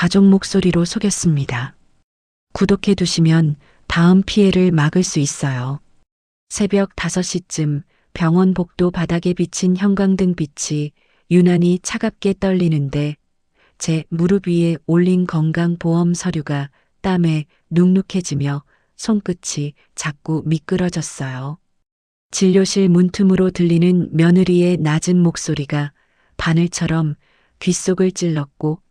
가족 목소리로 속였습니다. 구독해 두시면 다음 피해를 막을 수 있어요. 새벽 5시쯤 병원 복도 바닥에 비친 형광등 빛이 유난히 차갑게 떨리는데 제 무릎 위에 올린 건강보험 서류가 땀에 눅눅해지며 손끝이 자꾸 미끄러졌어요. 진료실 문틈으로 들리는 며느리의 낮은 목소리가 바늘처럼 귓속을 찔렀고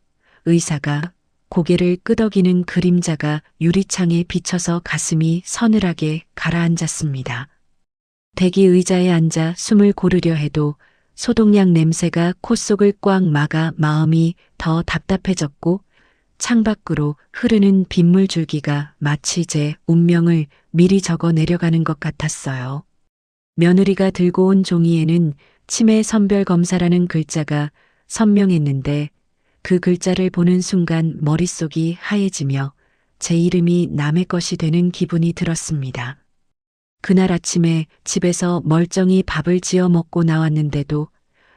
의사가 고개를 끄덕이는 그림자가 유리창에 비쳐서 가슴이 서늘하게 가라앉았습니다. 대기 의자에 앉아 숨을 고르려 해도 소독약 냄새가 콧속을 꽉 막아 마음이 더 답답해졌고 창밖으로 흐르는 빗물 줄기가 마치 제 운명을 미리 적어 내려가는 것 같았어요. 며느리가 들고 온 종이에는 치매 선별 검사라는 글자가 선명했는데 그 글자를 보는 순간 머릿속이 하얘지며 제 이름이 남의 것이 되는 기분이 들었습니다. 그날 아침에 집에서 멀쩡히 밥을 지어 먹고 나왔는데도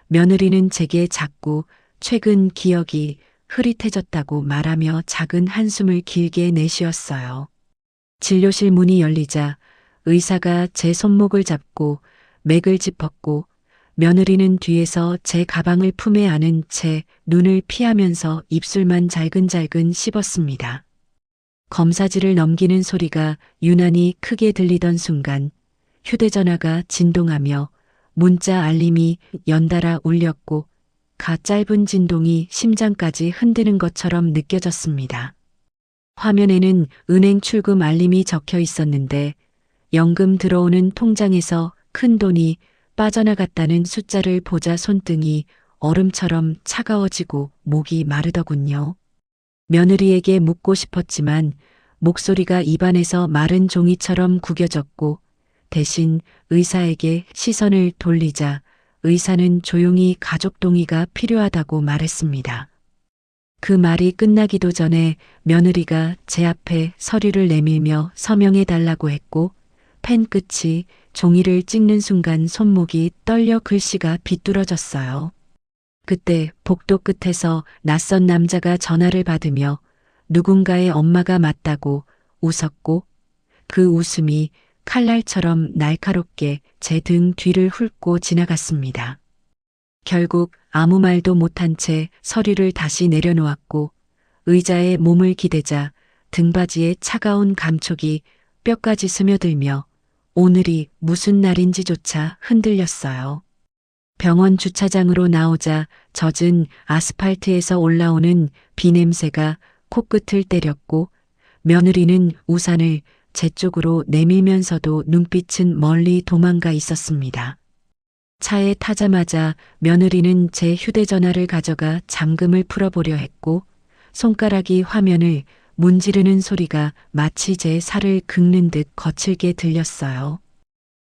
며느리는 제게 자꾸 최근 기억이 흐릿해졌다고 말하며 작은 한숨을 길게 내쉬었어요. 진료실 문이 열리자 의사가 제 손목을 잡고 맥을 짚었고 며느리는 뒤에서 제 가방을 품에 안은 채 눈을 피하면서 입술만 잘근잘근 씹었습니다. 검사지를 넘기는 소리가 유난히 크게 들리던 순간 휴대전화가 진동하며 문자 알림이 연달아 울렸고 짧은 진동이 심장까지 흔드는 것처럼 느껴졌습니다. 화면에는 은행 출금 알림이 적혀 있었는데 연금 들어오는 통장에서 큰 돈이 빠져나갔다는 숫자를 보자 손등이 얼음처럼 차가워지고 목이 마르더군요. 며느리에게 묻고 싶었지만 목소리가 입안에서 마른 종이처럼 구겨졌고 대신 의사에게 시선을 돌리자 의사는 조용히 가족 동의가 필요하다고 말했습니다. 그 말이 끝나기도 전에 며느리가 제 앞에 서류를 내밀며 서명해달라고 했고 펜 끝이 종이를 찍는 순간 손목이 떨려 글씨가 비뚤어졌어요. 그때 복도 끝에서 낯선 남자가 전화를 받으며 누군가의 엄마가 맞다고 웃었고 그 웃음이 칼날처럼 날카롭게 제 등 뒤를 훑고 지나갔습니다. 결국 아무 말도 못한 채 서류를 다시 내려놓았고 의자에 몸을 기대자 등받이에 차가운 감촉이 뼈까지 스며들며 오늘이 무슨 날인지조차 흔들렸어요. 병원 주차장으로 나오자 젖은 아스팔트에서 올라오는 비 냄새가 코끝을 때렸고 며느리는 우산을 제 쪽으로 내밀면서도 눈빛은 멀리 도망가 있었습니다. 차에 타자마자 며느리는 제 휴대전화를 가져가 잠금을 풀어보려 했고 손가락이 화면을 문지르는 소리가 마치 제 살을 긁는 듯 거칠게 들렸어요.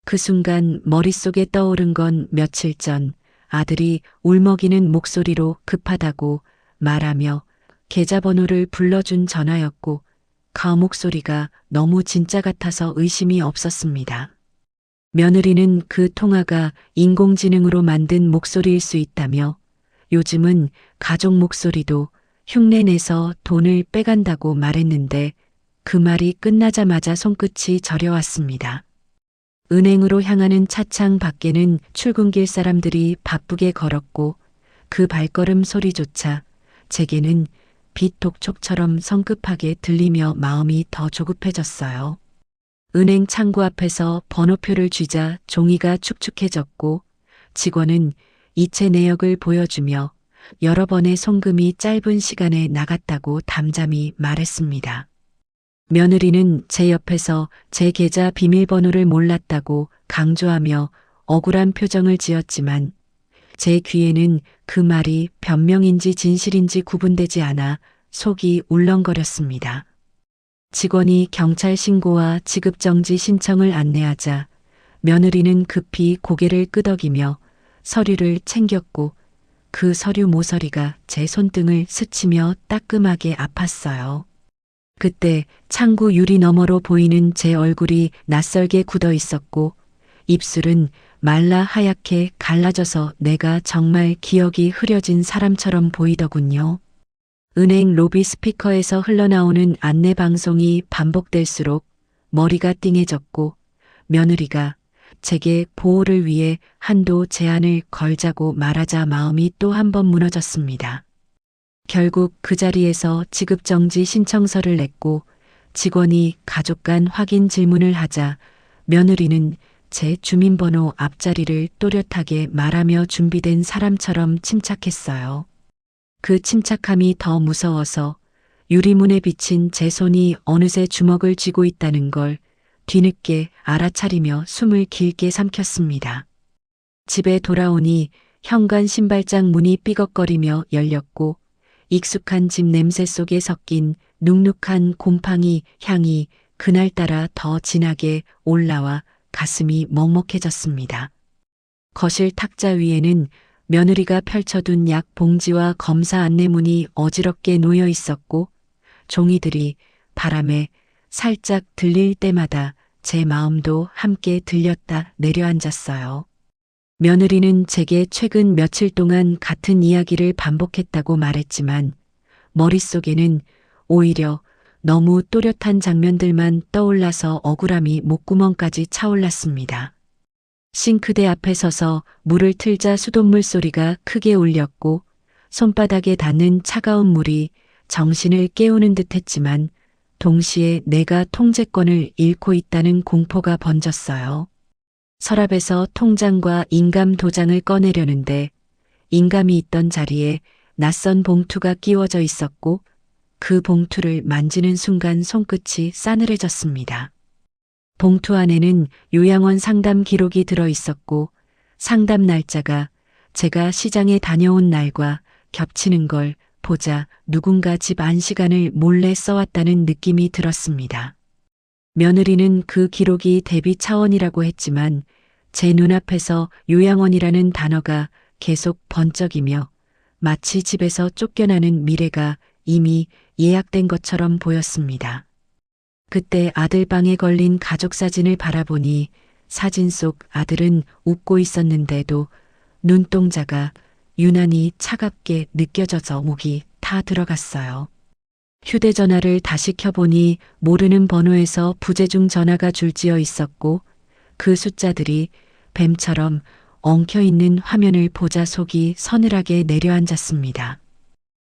그 순간 머릿속에 떠오른 건 며칠 전 아들이 울먹이는 목소리로 급하다고 말하며 계좌번호를 불러준 전화였고 그 목소리가 너무 진짜 같아서 의심이 없었습니다. 며느리는 그 통화가 인공지능으로 만든 목소리일 수 있다며 요즘은 가족 목소리도 흉내내서 돈을 빼간다고 말했는데 그 말이 끝나자마자 손끝이 저려왔습니다. 은행으로 향하는 차창 밖에는 출근길 사람들이 바쁘게 걸었고 그 발걸음 소리조차 제게는 빛 독촉처럼 성급하게 들리며 마음이 더 조급해졌어요. 은행 창구 앞에서 번호표를 쥐자 종이가 축축해졌고 직원은 이체 내역을 보여주며 여러 번의 송금이 짧은 시간에 나갔다고 담담히 말했습니다. 며느리는 제 옆에서 제 계좌 비밀번호를 몰랐다고 강조하며 억울한 표정을 지었지만 제 귀에는 그 말이 변명인지 진실인지 구분되지 않아 속이 울렁거렸습니다. 직원이 경찰 신고와 지급정지 신청을 안내하자 며느리는 급히 고개를 끄덕이며 서류를 챙겼고 그 서류 모서리가 제 손등을 스치며 따끔하게 아팠어요. 그때 창구 유리 너머로 보이는 제 얼굴이 낯설게 굳어 있었고 입술은 말라 하얗게 갈라져서 내가 정말 기억이 흐려진 사람처럼 보이더군요. 은행 로비 스피커에서 흘러나오는 안내 방송이 반복될수록 머리가 띵해졌고 며느리가 제게 보호를 위해 한도 제한을 걸자고 말하자 마음이 또 한 번 무너졌습니다. 결국 그 자리에서 지급정지 신청서를 냈고 직원이 가족 간 확인 질문을 하자 며느리는 제 주민번호 앞자리를 또렷하게 말하며 준비된 사람처럼 침착했어요. 그 침착함이 더 무서워서 유리문에 비친 제 손이 어느새 주먹을 쥐고 있다는 걸 뒤늦게 알아차리며 숨을 길게 삼켰습니다. 집에 돌아오니 현관 신발장 문이 삐걱거리며 열렸고 익숙한 집 냄새 속에 섞인 눅눅한 곰팡이 향이 그날따라 더 진하게 올라와 가슴이 먹먹해졌습니다. 거실 탁자 위에는 며느리가 펼쳐둔 약 봉지와 검사 안내문이 어지럽게 놓여 있었고 종이들이 바람에 살짝 들릴 때마다 제 마음도 함께 들렸다 내려앉았어요. 며느리는 제게 최근 며칠 동안 같은 이야기를 반복했다고 말했지만 머릿속에는 오히려 너무 또렷한 장면들만 떠올라서 억울함이 목구멍까지 차올랐습니다. 싱크대 앞에 서서 물을 틀자 수돗물 소리가 크게 울렸고 손바닥에 닿는 차가운 물이 정신을 깨우는 듯 했지만 동시에 내가 통제권을 잃고 있다는 공포가 번졌어요. 서랍에서 통장과 인감 도장을 꺼내려는데 인감이 있던 자리에 낯선 봉투가 끼워져 있었고 그 봉투를 만지는 순간 손끝이 싸늘해졌습니다. 봉투 안에는 요양원 상담 기록이 들어 있었고 상담 날짜가 제가 시장에 다녀온 날과 겹치는 걸 보자 누군가 집 안 시간을 몰래 써왔다는 느낌이 들었습니다. 며느리는 그 기록이 대비 차원이라고 했지만 제 눈앞에서 요양원이라는 단어가 계속 번쩍이며 마치 집에서 쫓겨나는 미래가 이미 예약된 것처럼 보였습니다. 그때 아들 방에 걸린 가족 사진을 바라보니 사진 속 아들은 웃고 있었는데도 눈동자가 유난히 차갑게 느껴져서 목이 타 들어갔어요. 휴대전화를 다시 켜보니 모르는 번호에서 부재중 전화가 줄지어 있었고 그 숫자들이 뱀처럼 엉켜있는 화면을 보자 속이 서늘하게 내려앉았습니다.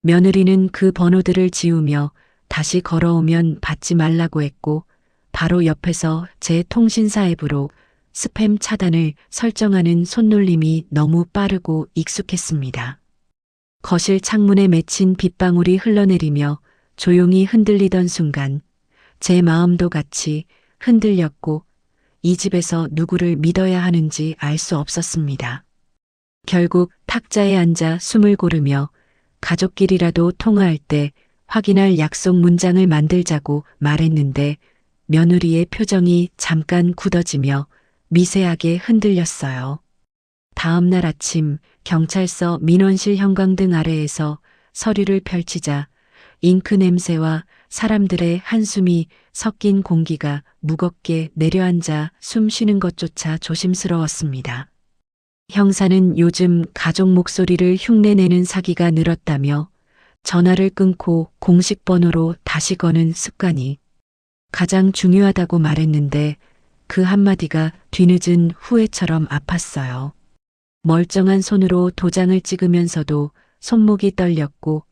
며느리는 그 번호들을 지우며 다시 걸어오면 받지 말라고 했고 바로 옆에서 제 통신사 앱으로 스팸 차단을 설정하는 손놀림이 너무 빠르고 익숙했습니다. 거실 창문에 맺힌 빗방울이 흘러내리며 조용히 흔들리던 순간 제 마음도 같이 흔들렸고 이 집에서 누구를 믿어야 하는지 알 수 없었습니다. 결국 탁자에 앉아 숨을 고르며 가족끼리라도 통화할 때 확인할 약속 문장을 만들자고 말했는데 며느리의 표정이 잠깐 굳어지며 미세하게 흔들렸어요. 다음 날 아침 경찰서 민원실 형광등 아래에서 서류를 펼치자 잉크 냄새와 사람들의 한숨이 섞인 공기가 무겁게 내려앉아 숨 쉬는 것조차 조심스러웠습니다. 형사는 요즘 가족 목소리를 흉내내는 사기가 늘었다며 전화를 끊고 공식 번호로 다시 거는 습관이 가장 중요하다고 말했는데 그 한마디가 뒤늦은 후회처럼 아팠어요. 멀쩡한 손으로 도장을 찍으면서도 손목이 떨렸고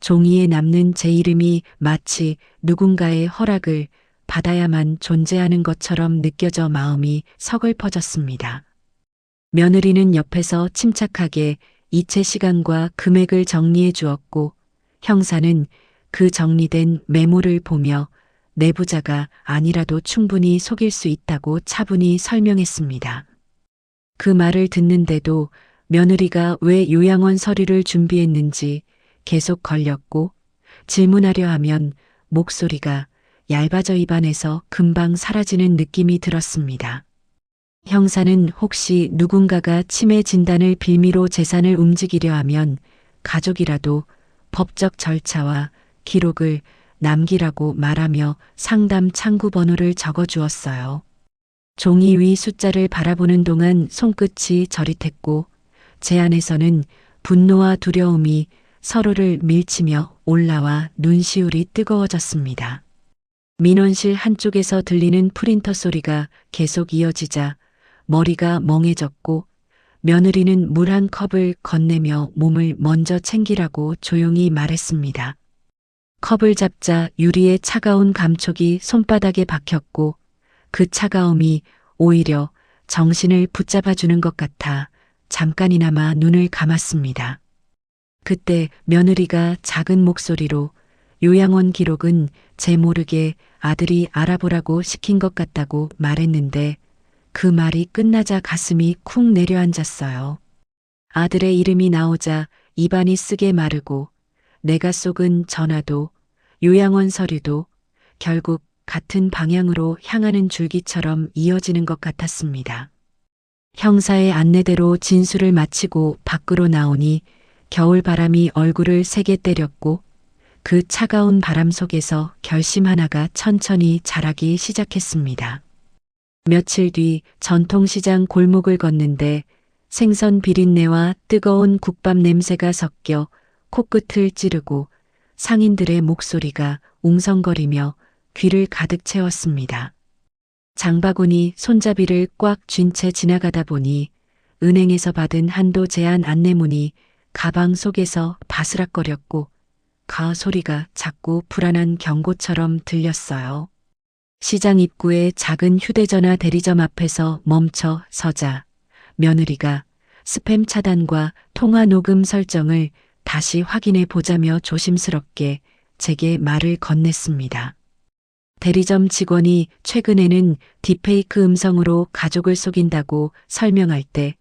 종이에 남는 제 이름이 마치 누군가의 허락을 받아야만 존재하는 것처럼 느껴져 마음이 서글퍼졌습니다. 며느리는 옆에서 침착하게 이체 시간과 금액을 정리해 주었고 형사는 그 정리된 메모를 보며 내부자가 아니라도 충분히 속일 수 있다고 차분히 설명했습니다. 그 말을 듣는데도 며느리가 왜 요양원 서류를 준비했는지 계속 걸렸고 질문하려 하면 목소리가 얇아져 입안에서 금방 사라지는 느낌이 들었습니다. 형사는 혹시 누군가가 치매 진단을 빌미로 재산을 움직이려 하면 가족이라도 법적 절차와 기록을 남기라고 말하며 상담 창구 번호를 적어주었어요. 종이 위 숫자를 바라보는 동안 손끝이 저릿했고 제 안에서는 분노와 두려움이 서로를 밀치며 올라와 눈시울이 뜨거워졌습니다. 민원실 한쪽에서 들리는 프린터 소리가 계속 이어지자 머리가 멍해졌고 며느리는 물 한 컵을 건네며 몸을 먼저 챙기라고 조용히 말했습니다. 컵을 잡자 유리의 차가운 감촉이 손바닥에 박혔고 그 차가움이 오히려 정신을 붙잡아주는 것 같아 잠깐이나마 눈을 감았습니다. 그때 며느리가 작은 목소리로 요양원 기록은 제 모르게 아들이 알아보라고 시킨 것 같다고 말했는데 그 말이 끝나자 가슴이 쿵 내려앉았어요. 아들의 이름이 나오자 입안이 쓰게 마르고 내가 쏘은 전화도 요양원 서류도 결국 같은 방향으로 향하는 줄기처럼 이어지는 것 같았습니다. 형사의 안내대로 진술을 마치고 밖으로 나오니 겨울 바람이 얼굴을 세게 때렸고 그 차가운 바람 속에서 결심 하나가 천천히 자라기 시작했습니다. 며칠 뒤 전통시장 골목을 걷는데 생선 비린내와 뜨거운 국밥 냄새가 섞여 코끝을 찌르고 상인들의 목소리가 웅성거리며 귀를 가득 채웠습니다. 장바구니 손잡이를 꽉 쥔 채 지나가다 보니 은행에서 받은 한도 제한 안내문이 가방 속에서 바스락거렸고 가 소리가 자꾸 불안한 경고처럼 들렸어요. 시장 입구의 작은 휴대전화 대리점 앞에서 멈춰 서자 며느리가 스팸 차단과 통화 녹음 설정을 다시 확인해 보자며 조심스럽게 제게 말을 건넸습니다. 대리점 직원이 최근에는 딥페이크 음성으로 가족을 속인다고 설명할 때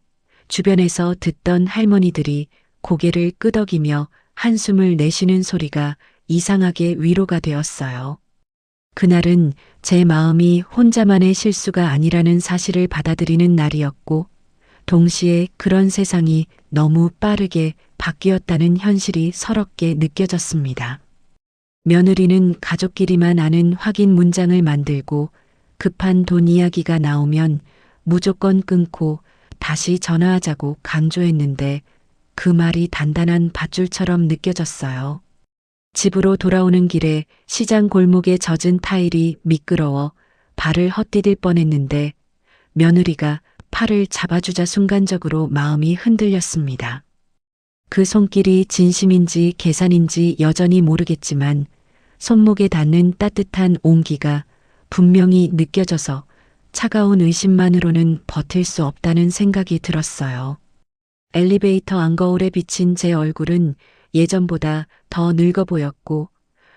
주변에서 듣던 할머니들이 고개를 끄덕이며 한숨을 내쉬는 소리가 이상하게 위로가 되었어요. 그날은 제 마음이 혼자만의 실수가 아니라는 사실을 받아들이는 날이었고 동시에 그런 세상이 너무 빠르게 바뀌었다는 현실이 서럽게 느껴졌습니다. 며느리는 가족끼리만 아는 확인 문장을 만들고 급한 돈 이야기가 나오면 무조건 끊고 다시 전화하자고 강조했는데 그 말이 단단한 밧줄처럼 느껴졌어요. 집으로 돌아오는 길에 시장 골목에 젖은 타일이 미끄러워 발을 헛디딜 뻔했는데 며느리가 팔을 잡아주자 순간적으로 마음이 흔들렸습니다. 그 손길이 진심인지 계산인지 여전히 모르겠지만 손목에 닿는 따뜻한 온기가 분명히 느껴져서 차가운 의심만으로는 버틸 수 없다는 생각이 들었어요. 엘리베이터 안거울에 비친 제 얼굴은 예전보다 더 늙어 보였고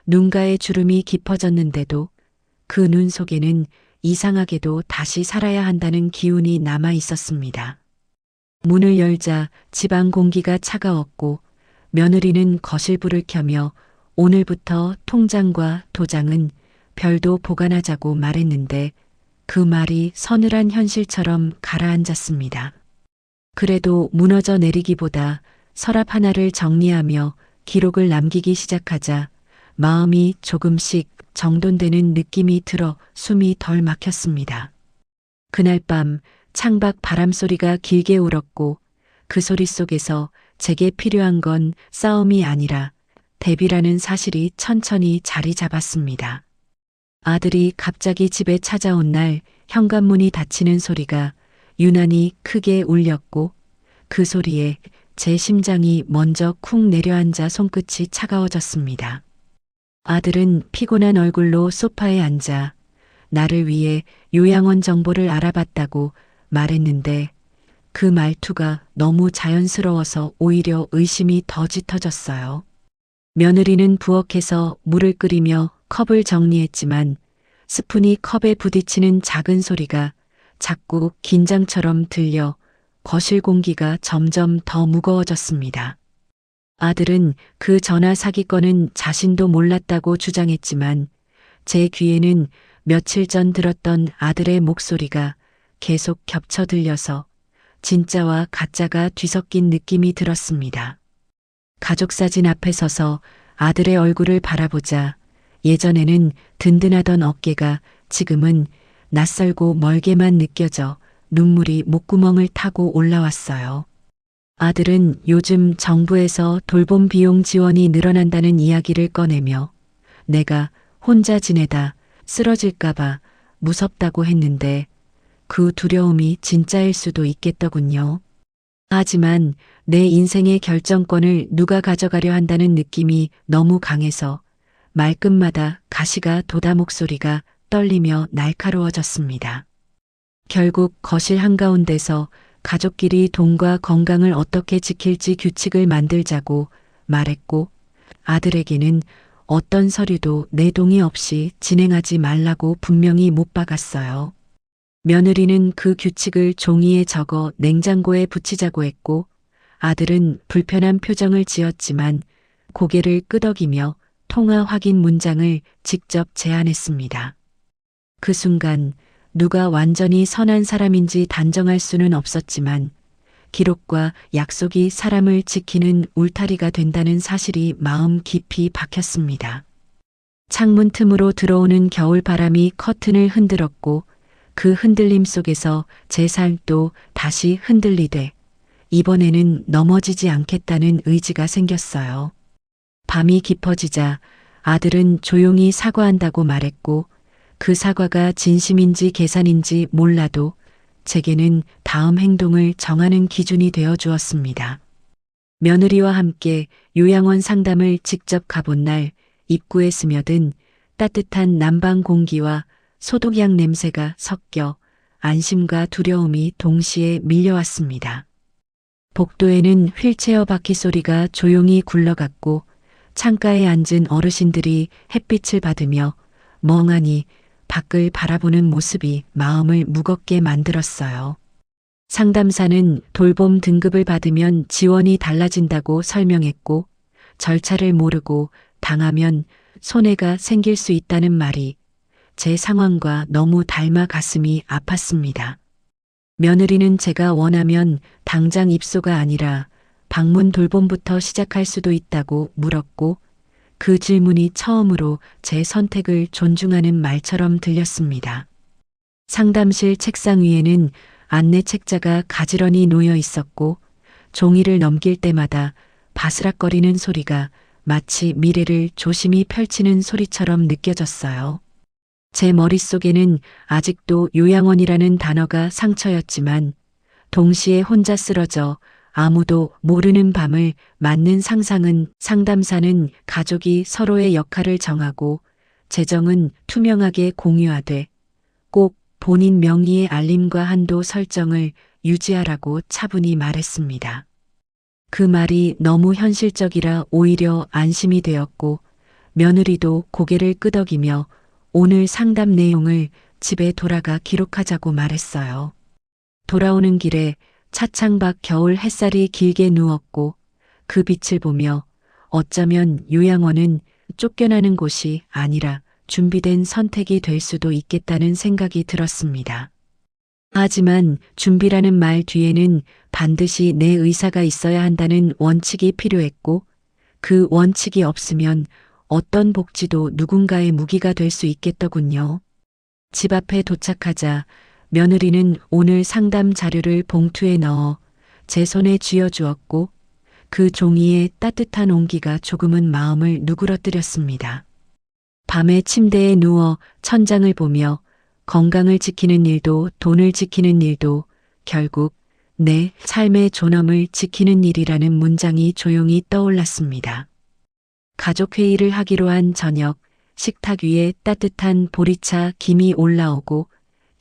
눈가에 주름이 깊어졌는데도 그 눈 속에는 이상하게도 다시 살아야 한다는 기운이 남아 있었습니다. 문을 열자 집안 공기가 차가웠고 며느리는 거실불을 켜며 오늘부터 통장과 도장은 별도 보관하자고 말했는데 그 말이 서늘한 현실처럼 가라앉았습니다. 그래도 무너져 내리기보다 서랍 하나를 정리하며 기록을 남기기 시작하자 마음이 조금씩 정돈되는 느낌이 들어 숨이 덜 막혔습니다. 그날 밤 창밖 바람소리가 길게 울었고 그 소리 속에서 제게 필요한 건 싸움이 아니라 대비라는 사실이 천천히 자리 잡았습니다. 아들이 갑자기 집에 찾아온 날 현관문이 닫히는 소리가 유난히 크게 울렸고 그 소리에 제 심장이 먼저 쿵 내려앉아 손끝이 차가워졌습니다. 아들은 피곤한 얼굴로 소파에 앉아 나를 위해 요양원 정보를 알아봤다고 말했는데 그 말투가 너무 자연스러워서 오히려 의심이 더 짙어졌어요. 며느리는 부엌에서 물을 끓이며 컵을 정리했지만 스푼이 컵에 부딪히는 작은 소리가 자꾸 긴장처럼 들려 거실 공기가 점점 더 무거워졌습니다. 아들은 그 전화 사기건은 자신도 몰랐다고 주장했지만 제 귀에는 며칠 전 들었던 아들의 목소리가 계속 겹쳐 들려서 진짜와 가짜가 뒤섞인 느낌이 들었습니다. 가족사진 앞에 서서 아들의 얼굴을 바라보자 예전에는 든든하던 어깨가 지금은 낯설고 멀게만 느껴져 눈물이 목구멍을 타고 올라왔어요. 아들은 요즘 정부에서 돌봄 비용 지원이 늘어난다는 이야기를 꺼내며 내가 혼자 지내다 쓰러질까봐 무섭다고 했는데 그 두려움이 진짜일 수도 있겠더군요. 하지만 내 인생의 결정권을 누가 가져가려 한다는 느낌이 너무 강해서 말끝마다 가시가 돋아 목소리가 떨리며 날카로워졌습니다. 결국 거실 한가운데서 가족끼리 돈과 건강을 어떻게 지킬지 규칙을 만들자고 말했고 아들에게는 어떤 서류도 내 동의 없이 진행하지 말라고 분명히 못 박았어요. 며느리는 그 규칙을 종이에 적어 냉장고에 붙이자고 했고 아들은 불편한 표정을 지었지만 고개를 끄덕이며 통화 확인 문장을 직접 제안했습니다. 그 순간 누가 완전히 선한 사람인지 단정할 수는 없었지만 기록과 약속이 사람을 지키는 울타리가 된다는 사실이 마음 깊이 박혔습니다. 창문 틈으로 들어오는 겨울바람이 커튼을 흔들었고 그 흔들림 속에서 제 삶도 다시 흔들리되 이번에는 넘어지지 않겠다는 의지가 생겼어요. 밤이 깊어지자 아들은 조용히 사과한다고 말했고 그 사과가 진심인지 계산인지 몰라도 제게는 다음 행동을 정하는 기준이 되어 주었습니다. 며느리와 함께 요양원 상담을 직접 가본 날 입구에 스며든 따뜻한 난방 공기와 소독약 냄새가 섞여 안심과 두려움이 동시에 밀려왔습니다. 복도에는 휠체어 바퀴 소리가 조용히 굴러갔고 창가에 앉은 어르신들이 햇빛을 받으며 멍하니 밖을 바라보는 모습이 마음을 무겁게 만들었어요. 상담사는 돌봄 등급을 받으면 지원이 달라진다고 설명했고 절차를 모르고 당하면 손해가 생길 수 있다는 말이 제 상황과 너무 닮아 가슴이 아팠습니다. 며느리는 제가 원하면 당장 입소가 아니라 방문 돌봄부터 시작할 수도 있다고 물었고 그 질문이 처음으로 제 선택을 존중하는 말처럼 들렸습니다. 상담실 책상 위에는 안내 책자가 가지런히 놓여 있었고 종이를 넘길 때마다 바스락거리는 소리가 마치 미래를 조심히 펼치는 소리처럼 느껴졌어요. 제 머릿속에는 아직도 요양원이라는 단어가 상처였지만 동시에 혼자 쓰러져 아무도 모르는 밤을 맞는 상상은 상담사는 가족이 서로의 역할을 정하고 재정은 투명하게 공유하되 꼭 본인 명의의 알림과 한도 설정을 유지하라고 차분히 말했습니다. 그 말이 너무 현실적이라 오히려 안심이 되었고 며느리도 고개를 끄덕이며 오늘 상담 내용을 집에 돌아가 기록하자고 말했어요. 돌아오는 길에 차창 밖 겨울 햇살이 길게 누웠고 그 빛을 보며 어쩌면 요양원은 쫓겨나는 곳이 아니라 준비된 선택이 될 수도 있겠다는 생각이 들었습니다. 하지만 준비라는 말 뒤에는 반드시 내 의사가 있어야 한다는 원칙이 필요했고 그 원칙이 없으면 어떤 복지도 누군가의 무기가 될 수 있겠더군요. 집 앞에 도착하자 며느리는 오늘 상담 자료를 봉투에 넣어 제 손에 쥐어주었고 그 종이의 따뜻한 온기가 조금은 마음을 누그러뜨렸습니다. 밤에 침대에 누워 천장을 보며 건강을 지키는 일도 돈을 지키는 일도 결국 내 삶의 존엄을 지키는 일이라는 문장이 조용히 떠올랐습니다. 가족회의를 하기로 한 저녁 식탁 위에 따뜻한 보리차 김이 올라오고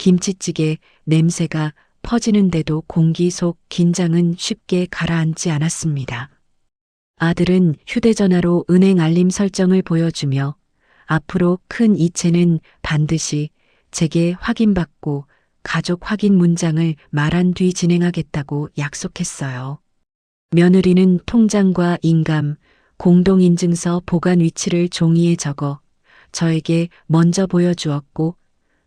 김치찌개 냄새가 퍼지는데도 공기 속 긴장은 쉽게 가라앉지 않았습니다. 아들은 휴대전화로 은행 알림 설정을 보여주며 앞으로 큰 이체는 반드시 제게 확인받고 가족 확인 문장을 말한 뒤 진행하겠다고 약속했어요. 며느리는 통장과 인감, 공동인증서 보관 위치를 종이에 적어 저에게 먼저 보여주었고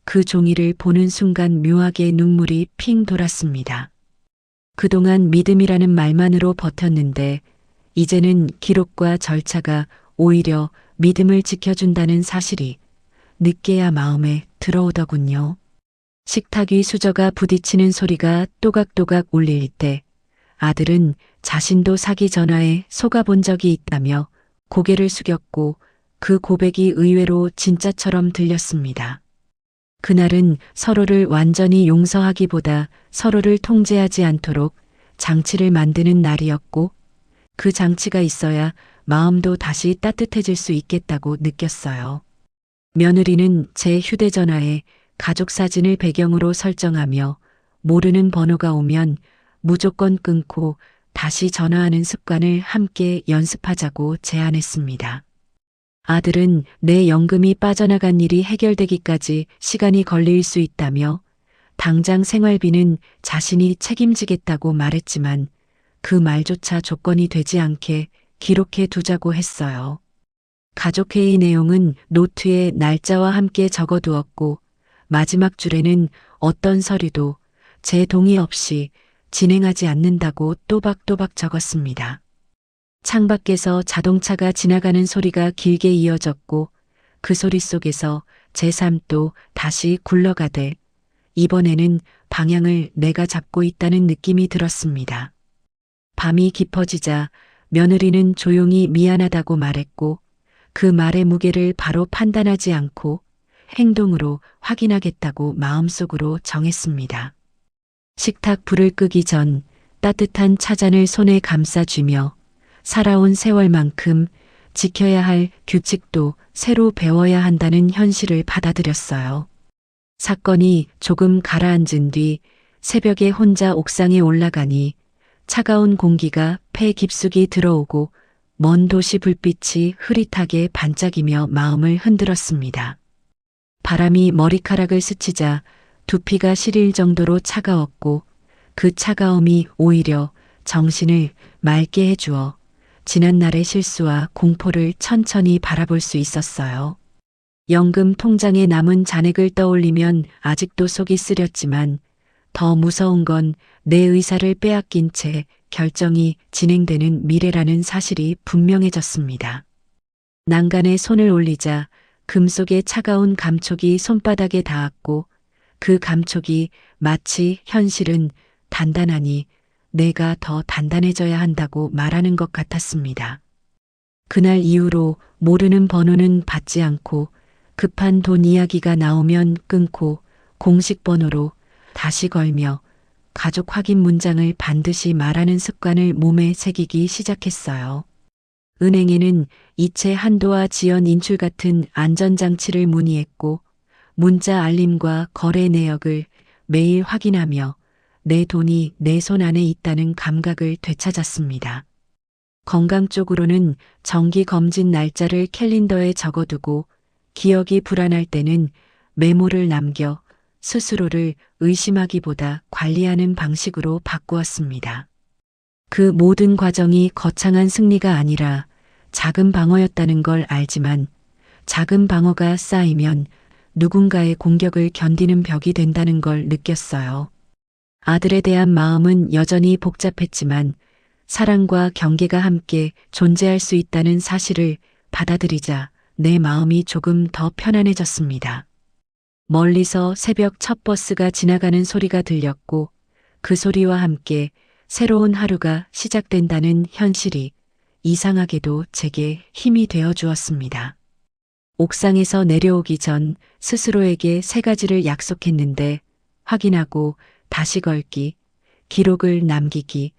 그 종이를 보는 순간 묘하게 눈물이 핑 돌았습니다. 그동안 믿음이라는 말만으로 버텼는데 이제는 기록과 절차가 오히려 믿음을 지켜준다는 사실이 늦게야 마음에 들어오더군요. 식탁 위 수저가 부딪히는 소리가 또각또각 울릴 때 아들은 자신도 사기 전화에 속아본 적이 있다며 고개를 숙였고 그 고백이 의외로 진짜처럼 들렸습니다. 그날은 서로를 완전히 용서하기보다 서로를 통제하지 않도록 장치를 만드는 날이었고 그 장치가 있어야 마음도 다시 따뜻해질 수 있겠다고 느꼈어요. 며느리는 제 휴대전화에 가족 사진을 배경으로 설정하며 모르는 번호가 오면 무조건 끊고 다시 전화하는 습관을 함께 연습하자고 제안했습니다. 아들은 내 연금이 빠져나간 일이 해결되기까지 시간이 걸릴 수 있다며 당장 생활비는 자신이 책임지겠다고 말했지만 그 말조차 조건이 되지 않게 기록해 두자고 했어요. 가족회의 내용은 노트에 날짜와 함께 적어두었고 마지막 줄에는 어떤 서류도 제 동의 없이 진행하지 않는다고 또박또박 적었습니다. 창밖에서 자동차가 지나가는 소리가 길게 이어졌고 그 소리 속에서 제 삶도 다시 굴러가되 이번에는 방향을 내가 잡고 있다는 느낌이 들었습니다. 밤이 깊어지자 며느리는 조용히 미안하다고 말했고 그 말의 무게를 바로 판단하지 않고 행동으로 확인하겠다고 마음속으로 정했습니다. 식탁 불을 끄기 전 따뜻한 차잔을 손에 감싸쥐며 살아온 세월만큼 지켜야 할 규칙도 새로 배워야 한다는 현실을 받아들였어요. 사건이 조금 가라앉은 뒤 새벽에 혼자 옥상에 올라가니 차가운 공기가 폐 깊숙이 들어오고 먼 도시 불빛이 흐릿하게 반짝이며 마음을 흔들었습니다. 바람이 머리카락을 스치자 두피가 시릴 정도로 차가웠고 그 차가움이 오히려 정신을 맑게 해주어 지난날의 실수와 공포를 천천히 바라볼 수 있었어요. 연금 통장에 남은 잔액을 떠올리면 아직도 속이 쓰렸지만 더 무서운 건 내 의사를 빼앗긴 채 결정이 진행되는 미래라는 사실이 분명해졌습니다. 난간에 손을 올리자 금속의 차가운 감촉이 손바닥에 닿았고 그 감촉이 마치 현실은 단단하니 내가 더 단단해져야 한다고 말하는 것 같았습니다. 그날 이후로 모르는 번호는 받지 않고 급한 돈 이야기가 나오면 끊고 공식 번호로 다시 걸며 가족 확인 문장을 반드시 말하는 습관을 몸에 새기기 시작했어요. 은행에는 이체 한도와 지연 인출 같은 안전장치를 문의했고 문자 알림과 거래 내역을 매일 확인하며 내 돈이 내 손 안에 있다는 감각을 되찾았습니다. 건강 쪽으로는 정기 검진 날짜를 캘린더에 적어두고 기억이 불안할 때는 메모를 남겨 스스로를 의심하기보다 관리하는 방식으로 바꾸었습니다. 그 모든 과정이 거창한 승리가 아니라 작은 방어였다는 걸 알지만 작은 방어가 쌓이면 누군가의 공격을 견디는 벽이 된다는 걸 느꼈어요. 아들에 대한 마음은 여전히 복잡했지만 사랑과 경계가 함께 존재할 수 있다는 사실을 받아들이자 내 마음이 조금 더 편안해졌습니다. 멀리서 새벽 첫 버스가 지나가는 소리가 들렸고 그 소리와 함께 새로운 하루가 시작된다는 현실이 이상하게도 제게 힘이 되어 주었습니다. 옥상에서 내려오기 전 스스로에게 3가지를 약속했는데 확인하고 다시 걸기, 기록을 남기기,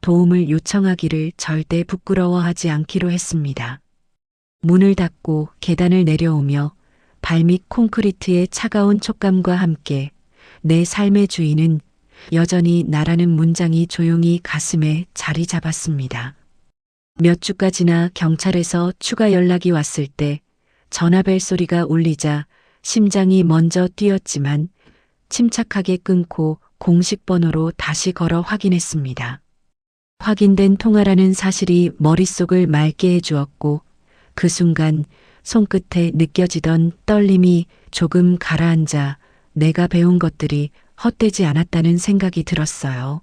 도움을 요청하기를 절대 부끄러워하지 않기로 했습니다. 문을 닫고 계단을 내려오며 발밑 콘크리트의 차가운 촉감과 함께 내 삶의 주인은 여전히 나라는 문장이 조용히 가슴에 자리 잡았습니다. 몇 주가 지나 경찰에서 추가 연락이 왔을 때 전화벨 소리가 울리자 심장이 먼저 뛰었지만 침착하게 끊고 공식 번호로 다시 걸어 확인했습니다. 확인된 통화라는 사실이 머릿속을 맑게 해주었고 그 순간 손끝에 느껴지던 떨림이 조금 가라앉아 내가 배운 것들이 헛되지 않았다는 생각이 들었어요.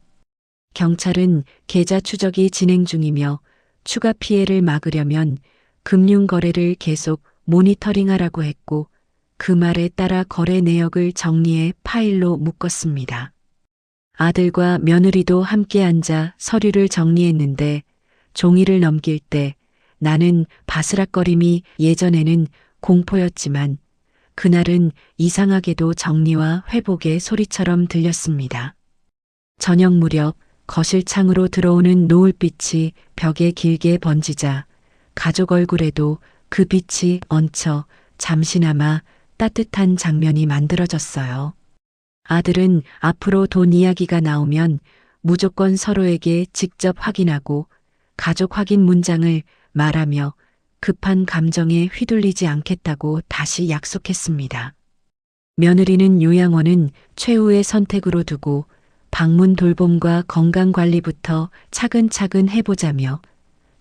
경찰은 계좌 추적이 진행 중이며 추가 피해를 막으려면 금융 거래를 계속 모니터링하라고 했고 그 말에 따라 거래 내역을 정리해 파일로 묶었습니다. 아들과 며느리도 함께 앉아 서류를 정리했는데 종이를 넘길 때 나는 바스락거림이 예전에는 공포였지만 그날은 이상하게도 정리와 회복의 소리처럼 들렸습니다. 저녁 무렵 거실 창으로 들어오는 노을빛이 벽에 길게 번지자 가족 얼굴에도 그 빛이 얹혀 잠시나마 따뜻한 장면이 만들어졌어요. 아들은 앞으로 돈 이야기가 나오면 무조건 서로에게 직접 확인하고 가족 확인 문장을 말하며 급한 감정에 휘둘리지 않겠다고 다시 약속했습니다. 며느리는 요양원은 최후의 선택으로 두고 방문 돌봄과 건강관리부터 차근차근 해보자며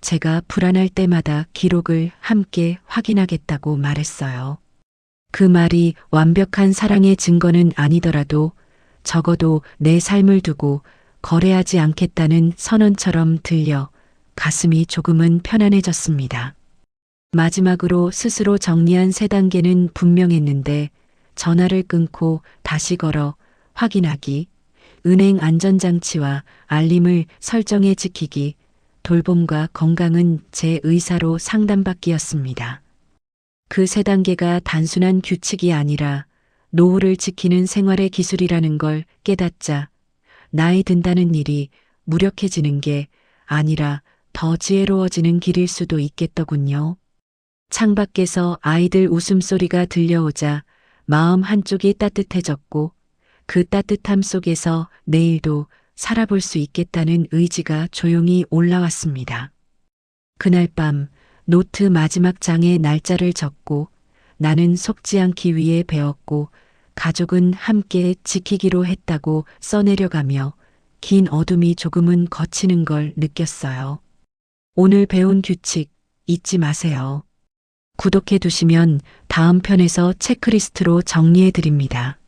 제가 불안할 때마다 기록을 함께 확인하겠다고 말했어요. 그 말이 완벽한 사랑의 증거는 아니더라도 적어도 내 삶을 두고 거래하지 않겠다는 선언처럼 들려 가슴이 조금은 편안해졌습니다. 마지막으로 스스로 정리한 3단계는 분명했는데 전화를 끊고 다시 걸어 확인하기, 은행 안전장치와 알림을 설정해 지키기, 돌봄과 건강은 제 의사로 상담받기였습니다. 그 3단계가 단순한 규칙이 아니라 노후를 지키는 생활의 기술이라는 걸 깨닫자 나이 든다는 일이 무력해지는 게 아니라 더 지혜로워지는 길일 수도 있겠더군요. 창밖에서 아이들 웃음소리가 들려오자 마음 한쪽이 따뜻해졌고 그 따뜻함 속에서 내일도 살아볼 수 있겠다는 의지가 조용히 올라왔습니다. 그날 밤 노트 마지막 장에 날짜를 적고 나는 속지 않기 위해 배웠고 가족은 함께 지키기로 했다고 써내려가며 긴 어둠이 조금은 걷히는 걸 느꼈어요. 오늘 배운 규칙 잊지 마세요. 구독해 두시면 다음 편에서 체크리스트로 정리해 드립니다.